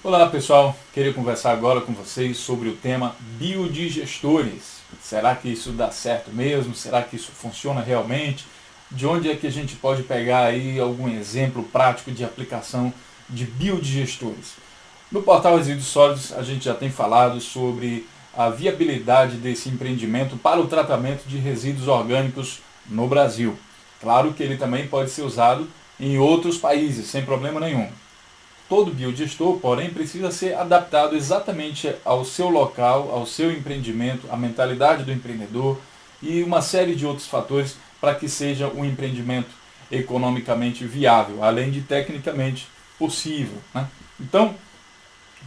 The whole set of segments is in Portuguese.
Olá pessoal, queria conversar agora com vocês sobre o tema biodigestores. Será que isso dá certo mesmo? Será que isso funciona realmente? De onde é que a gente pode pegar aí algum exemplo prático de aplicação de biodigestores? No portal Resíduos Sólidos a gente já tem falado sobre a viabilidade desse empreendimento para o tratamento de resíduos orgânicos no Brasil. Claro que ele também pode ser usado em outros países, sem problema nenhum. Todo biodigestor, porém, precisa ser adaptado exatamente ao seu local, ao seu empreendimento, à mentalidade do empreendedor e uma série de outros fatores para que seja um empreendimento economicamente viável, além de tecnicamente possível, né? Então,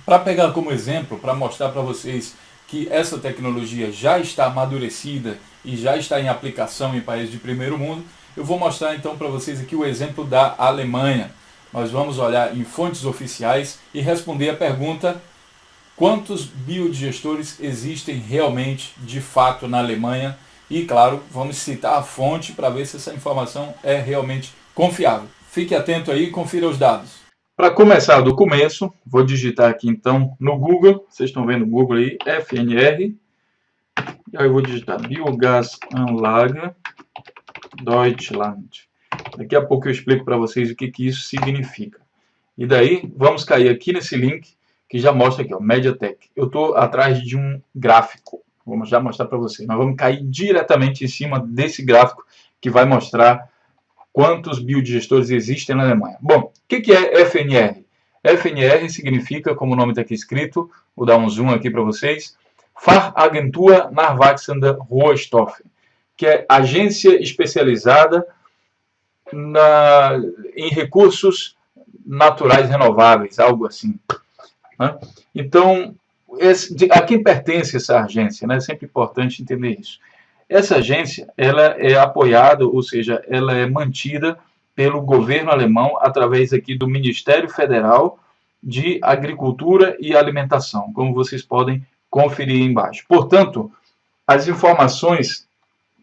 para pegar como exemplo, para mostrar para vocês que essa tecnologia já está amadurecida e já está em aplicação em países de primeiro mundo, eu vou mostrar então para vocês aqui o exemplo da Alemanha. Nós vamos olhar em fontes oficiais e responder a pergunta: quantos biodigestores existem realmente, de fato, na Alemanha? E, claro, vamos citar a fonte para ver se essa informação é realmente confiável. Fique atento aí e confira os dados. Para começar do começo, vou digitar aqui então no Google, vocês estão vendo o Google aí, FNR, e aí eu vou digitar Biogasanlage Deutschland. Daqui a pouco eu explico para vocês o que isso significa. E daí, vamos cair aqui nesse link que já mostra aqui, ó, MediaTek. Eu estou atrás de um gráfico. Vamos já mostrar para vocês. Nós vamos cair diretamente em cima desse gráfico que vai mostrar quantos biodigestores existem na Alemanha. Bom, o que é FNR? FNR significa, como o nome está aqui escrito, vou dar um zoom aqui para vocês, Fachagentur Nachwachsende Rohstoffe, que é agência especializada em recursos naturais renováveis, algo assim, né? Então, a quem pertence essa agência? Né? É sempre importante entender isso. Essa agência ela é apoiada, ou seja, ela é mantida pelo governo alemão através aqui do Ministério Federal de Agricultura e Alimentação, como vocês podem conferir embaixo. Portanto, as informações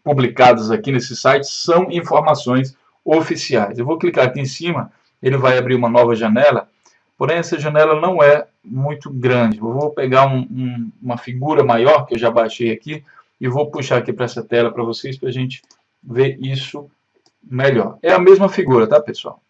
publicadas aqui nesse site são informações oficiais. Eu vou clicar aqui em cima, ele vai abrir uma nova janela, porém essa janela não é muito grande. Eu vou pegar uma figura maior que eu já baixei aqui e vou puxar aqui para essa tela para vocês, para a gente ver isso melhor. É a mesma figura, tá, pessoal?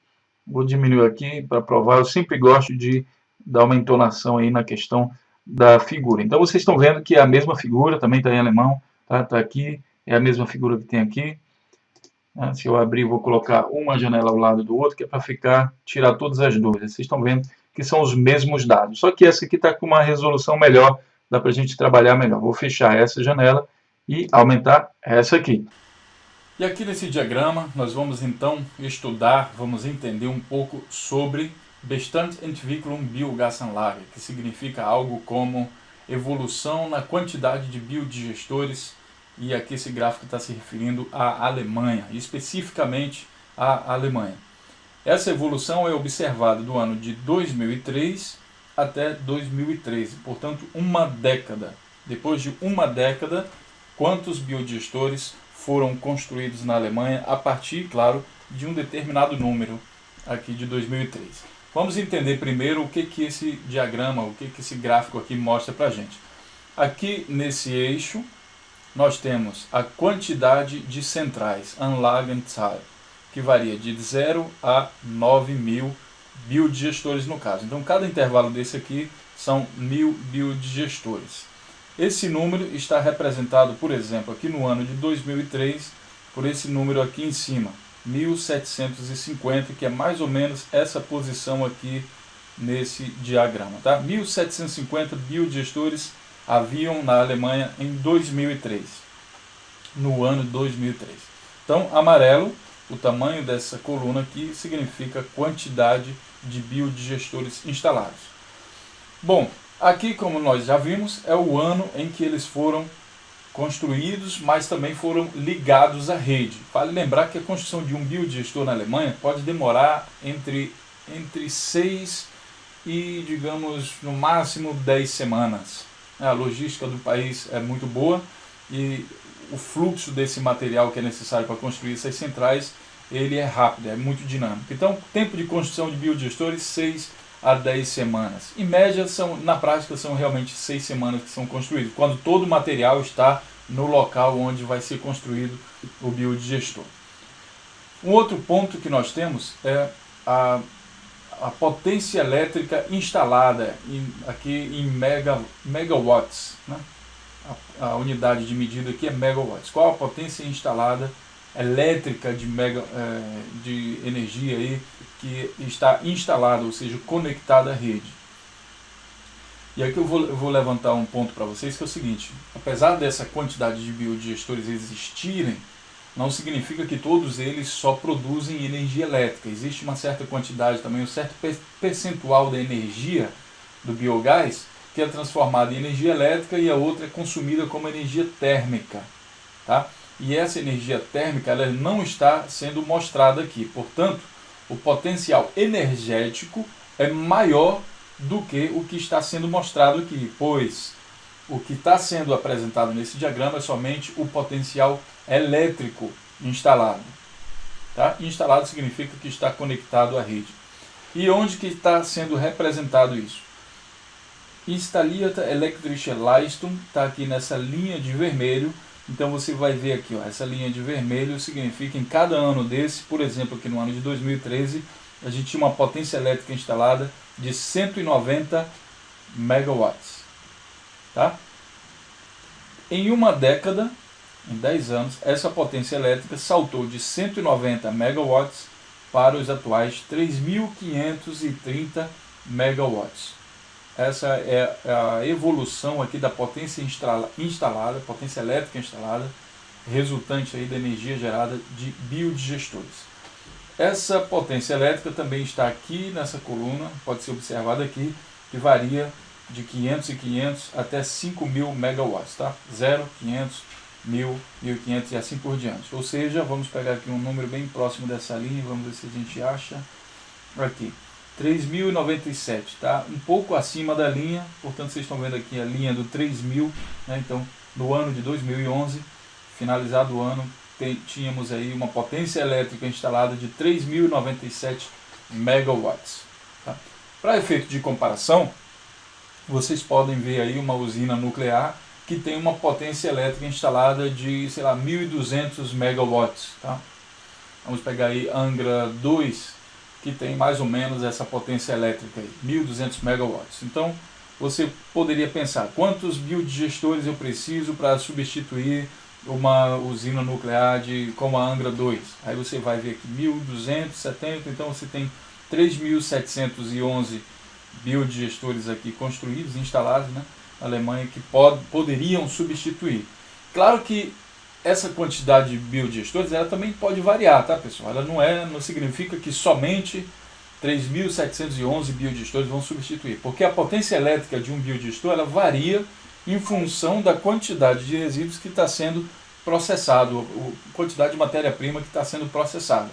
Vou diminuir aqui para provar. Eu sempre gosto de dar uma entonação aí na questão da figura. Então vocês estão vendo que é a mesma figura, também está em alemão, tá? Tá aqui, é a mesma figura que tem aqui. Se eu abrir, vou colocar uma janela ao lado do outro, que é para tirar todas as dúvidas. Vocês estão vendo que são os mesmos dados. Só que essa aqui está com uma resolução melhor, dá para a gente trabalhar melhor. Vou fechar essa janela e aumentar essa aqui. E aqui nesse diagrama nós vamos então estudar, vamos entender um pouco sobre Bestandsentwicklung Biogasanlage, que significa algo como evolução na quantidade de biodigestores, e aqui esse gráfico está se referindo à Alemanha, especificamente à Alemanha. Essa evolução é observada do ano de 2003 até 2013, portanto uma década. Depois de uma década, quantos biodigestores foram construídos na Alemanha a partir, claro, de um determinado número aqui de 2003. Vamos entender primeiro o que esse diagrama, o que esse gráfico aqui mostra para a gente. Aqui nesse eixo nós temos a quantidade de centrais, Anlagenzahl, que varia de 0 a 9.000 biodigestores no caso. Então cada intervalo desse aqui são 1.000 biodigestores. Esse número está representado, por exemplo, aqui no ano de 2003, por esse número aqui em cima, 1750, que é mais ou menos essa posição aqui nesse diagrama. Tá? 1750 biodigestores haviam na Alemanha em 2003, no ano de 2003. Então, amarelo, o tamanho dessa coluna aqui, significa quantidade de biodigestores instalados. Bom, aqui, como nós já vimos, é o ano em que eles foram construídos, mas também foram ligados à rede. Vale lembrar que a construção de um biodigestor na Alemanha pode demorar entre 6 e, digamos, no máximo 10 semanas. A logística do país é muito boa e o fluxo desse material que é necessário para construir essas centrais, ele é rápido, é muito dinâmico. Então, tempo de construção de biodigestores, 6 a 10 semanas. Em média, na prática, são realmente 6 semanas que são construídas, quando todo o material está no local onde vai ser construído o biodigestor. Um outro ponto que nós temos é a potência elétrica instalada aqui em megawatts, né? A unidade de medida aqui é megawatts. Qual a potência instalada elétrica de energia aí que está instalada, ou seja, conectada à rede? E aqui eu vou levantar um ponto para vocês que é o seguinte: apesar dessa quantidade de biodigestores existirem, não significa que todos eles só produzem energia elétrica. Existe uma certa quantidade também, um certo percentual da energia do biogás que é transformada em energia elétrica e a outra é consumida como energia térmica. Tá? E essa energia térmica ela não está sendo mostrada aqui. Portanto, o potencial energético é maior do que o que está sendo mostrado aqui, pois o que está sendo apresentado nesse diagrama é somente o potencial elétrico instalado. Tá? Instalado significa que está conectado à rede. E onde que está sendo representado isso? Installierte elektrische Leistung está aqui nessa linha de vermelho. Então você vai ver aqui, ó, essa linha de vermelho significa em cada ano desse, por exemplo, aqui no ano de 2013, a gente tinha uma potência elétrica instalada de 190 megawatts. Tá? Em uma década, em 10 anos, essa potência elétrica saltou de 190 megawatts para os atuais 3.530 megawatts. Essa é a evolução aqui da potência instalada, potência elétrica instalada, resultante aí da energia gerada de biodigestores. Essa potência elétrica também está aqui nessa coluna, pode ser observada aqui, que varia de 500 e 500 até 5.000 megawatts, tá? 0, 500, 1.000, 1.500 e assim por diante. Ou seja, vamos pegar aqui um número bem próximo dessa linha, vamos ver se a gente acha. Aqui, 3.097, tá? Um pouco acima da linha, portanto vocês estão vendo aqui a linha do 3.000, né? Então, no ano de 2011, finalizado o ano, tínhamos aí uma potência elétrica instalada de 3.097 megawatts. Tá? Para efeito de comparação, vocês podem ver aí uma usina nuclear que tem uma potência elétrica instalada de, sei lá, 1.200 megawatts. Tá? Vamos pegar aí Angra 2, que tem mais ou menos essa potência elétrica aí, 1.200 megawatts. Então, você poderia pensar, quantos biodigestores eu preciso para substituir uma usina nuclear como a Angra 2? Aí você vai ver aqui 1.270, então você tem 3.711 biodigestores aqui construídos, instalados, né, na Alemanha, que poderiam substituir. Claro que essa quantidade de biodigestores ela também pode variar, tá, pessoal? Ela não significa que somente 3.711 biodigestores vão substituir, porque a potência elétrica de um biodigestor ela varia em função da quantidade de resíduos que está sendo processado, a quantidade de matéria-prima que está sendo processada.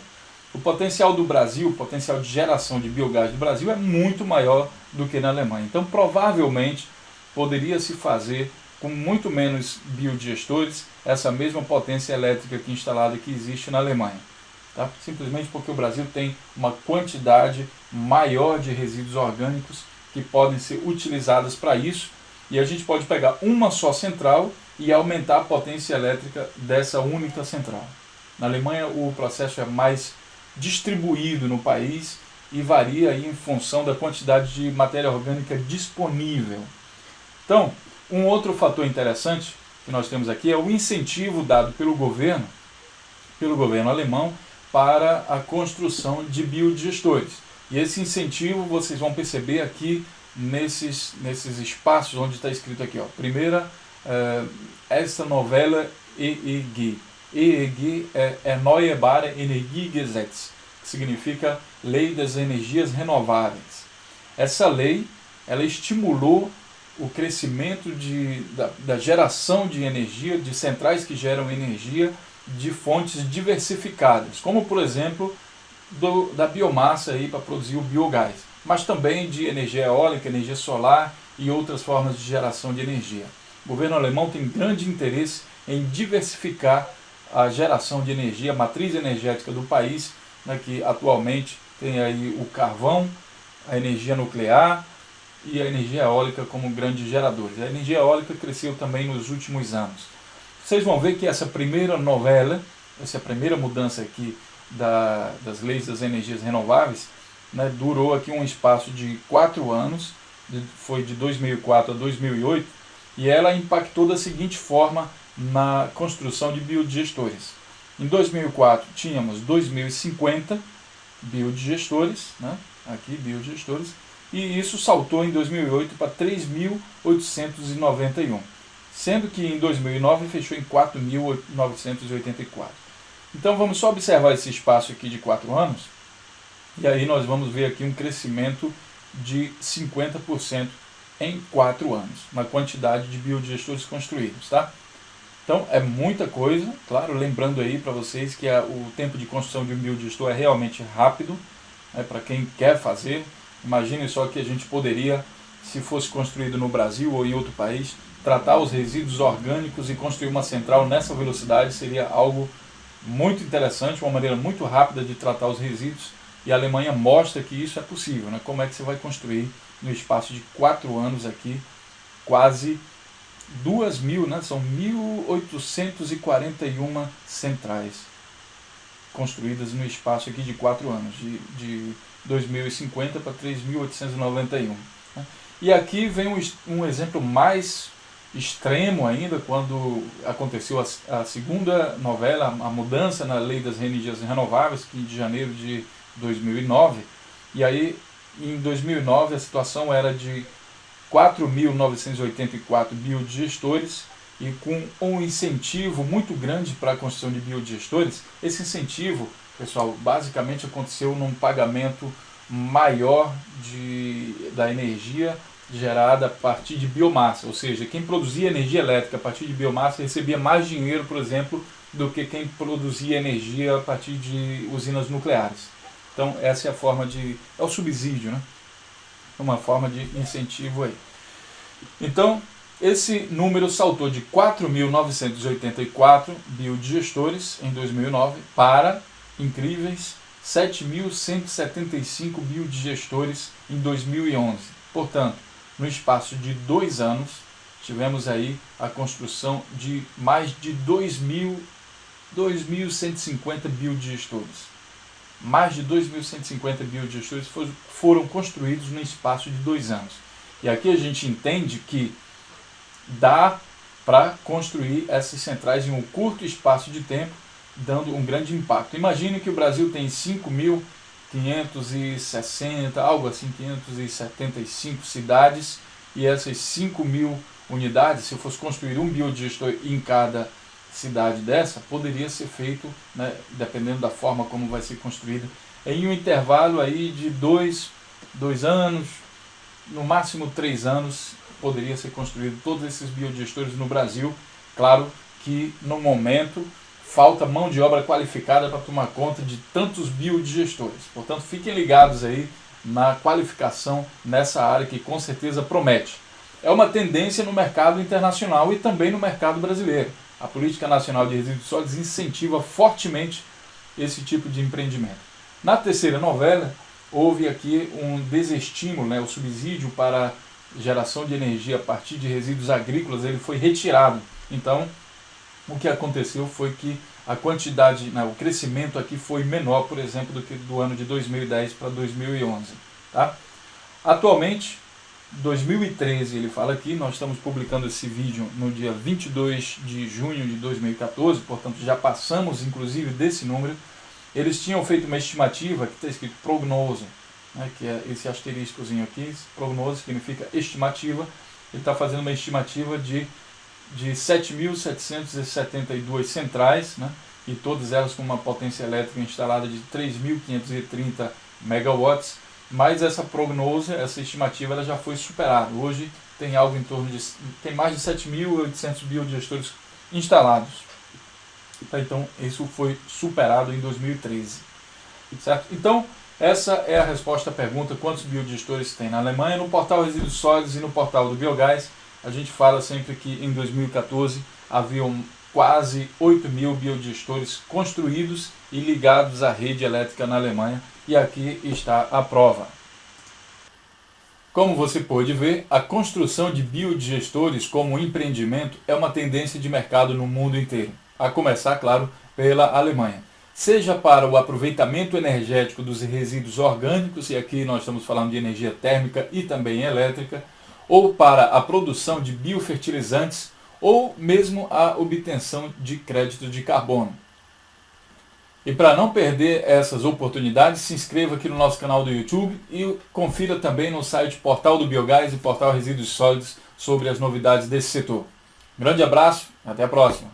O potencial do Brasil, o potencial de geração de biogás do Brasil é muito maior do que na Alemanha. Então, provavelmente, poderia se fazer com muito menos biodigestores essa mesma potência elétrica aqui instalada que existe na Alemanha. Tá? Simplesmente porque o Brasil tem uma quantidade maior de resíduos orgânicos que podem ser utilizados para isso, e a gente pode pegar uma só central e aumentar a potência elétrica dessa única central. Na Alemanha o processo é mais distribuído no país e varia aí em função da quantidade de matéria orgânica disponível. Então, um outro fator interessante que nós temos aqui é o incentivo dado pelo governo alemão para a construção de biodigestores. E esse incentivo vocês vão perceber aqui nesses espaços onde está escrito aqui, ó. Primeira, essa novela EEG. EEG é Erneuerbare Energiegesetz, que significa Lei das Energias Renováveis. Essa lei ela estimulou o crescimento da geração de energia, de centrais que geram energia de fontes diversificadas, como por exemplo da biomassa para produzir o biogás, mas também de energia eólica, energia solar e outras formas de geração de energia. O governo alemão tem grande interesse em diversificar a geração de energia, a matriz energética do país, né, que atualmente tem aí o carvão, a energia nuclear e a energia eólica como grandes geradores. A energia eólica cresceu também nos últimos anos. Vocês vão ver que essa primeira novela, essa primeira mudança aqui das leis das energias renováveis, né, durou aqui um espaço de 4 anos, foi de 2004 a 2008, e ela impactou da seguinte forma na construção de biodigestores. Em 2004 tínhamos 2050 biodigestores, né, aqui biodigestores, e isso saltou em 2008 para 3.891, sendo que em 2009 fechou em 4.984. Então vamos só observar esse espaço aqui de 4 anos, e aí nós vamos ver aqui um crescimento de 50% em 4 anos, na quantidade de biodigestores construídos, tá? Então é muita coisa, claro, lembrando aí para vocês que o tempo de construção de um biodigestor é realmente rápido, né, para quem quer fazer. Imagine só que a gente poderia, se fosse construído no Brasil ou em outro país, tratar os resíduos orgânicos e construir uma central nessa velocidade. Seria algo muito interessante, uma maneira muito rápida de tratar os resíduos, e a Alemanha mostra que isso é possível, né? Como é que você vai construir no espaço de 4 anos aqui, quase 2.000, né? São 1.841 centrais construídas no espaço aqui de 4 anos, de 2050 para 3.891. Né? E aqui vem um exemplo mais extremo ainda, quando aconteceu a segunda novela, a mudança na lei das energias renováveis, que de janeiro de 2009, e aí em 2009 a situação era de 4.984 biodigestores, e com um incentivo muito grande para a construção de biodigestores. Esse incentivo, pessoal, basicamente aconteceu num pagamento maior da energia gerada a partir de biomassa, ou seja, quem produzia energia elétrica a partir de biomassa recebia mais dinheiro, por exemplo, do que quem produzia energia a partir de usinas nucleares. Então essa é a forma é o subsídio, né? Uma forma de incentivo aí. Então esse número saltou de 4.984 biodigestores em 2009 para incríveis 7.175 biodigestores em 2011. Portanto, no espaço de 2 anos, tivemos aí a construção de mais de 2.150 biodigestores. Mais de 2.150 biodigestores foram construídos no espaço de 2 anos. E aqui a gente entende que dá para construir essas centrais em um curto espaço de tempo, dando um grande impacto. Imagine que o Brasil tem 5.560, algo assim, 575 cidades, e essas 5.000 unidades, se fosse construir um biodigestor em cada cidade dessa, poderia ser feito, né, dependendo da forma como vai ser construída, em um intervalo aí de 2 anos, no máximo 3 anos, poderia ser construído todos esses biodigestores no Brasil. Claro que no momento falta mão de obra qualificada para tomar conta de tantos biodigestores. Portanto, fiquem ligados aí na qualificação nessa área, que com certeza promete. É uma tendência no mercado internacional e também no mercado brasileiro. A Política Nacional de Resíduos Sólidos incentiva fortemente esse tipo de empreendimento. Na terceira novela, houve aqui um desestímulo, né, o subsídio para geração de energia a partir de resíduos agrícolas, ele foi retirado. Então, o que aconteceu foi que a quantidade, né, o crescimento aqui foi menor, por exemplo, do que do ano de 2010 para 2011. Tá? Atualmente, 2013, ele fala aqui, nós estamos publicando esse vídeo no dia 22 de junho de 2014, portanto já passamos inclusive desse número. Eles tinham feito uma estimativa, que está escrito prognose, né, que é esse asteriscozinho aqui, prognose significa estimativa. Ele está fazendo uma estimativa de 7.772 centrais, né, e todas elas com uma potência elétrica instalada de 3.530 megawatts, mas essa prognose, essa estimativa, ela já foi superada. Hoje tem algo em torno tem mais de 7.800 biodigestores instalados. Então isso foi superado em 2013. Certo? Então essa é a resposta à pergunta: quantos biodigestores tem na Alemanha? No portal Resíduos Sólidos e no portal do Biogás, a gente fala sempre que em 2014 haviam quase 8.000 biodigestores construídos e ligados à rede elétrica na Alemanha, e aqui está a prova. Como você pode ver, a construção de biodigestores como empreendimento é uma tendência de mercado no mundo inteiro, a começar, claro, pela Alemanha. Seja para o aproveitamento energético dos resíduos orgânicos, e aqui nós estamos falando de energia térmica e também elétrica, ou para a produção de biofertilizantes, ou mesmo a obtenção de crédito de carbono. E para não perder essas oportunidades, se inscreva aqui no nosso canal do YouTube e confira também no site Portal do Biogás e Portal Resíduos Sólidos sobre as novidades desse setor. Grande abraço, até a próxima!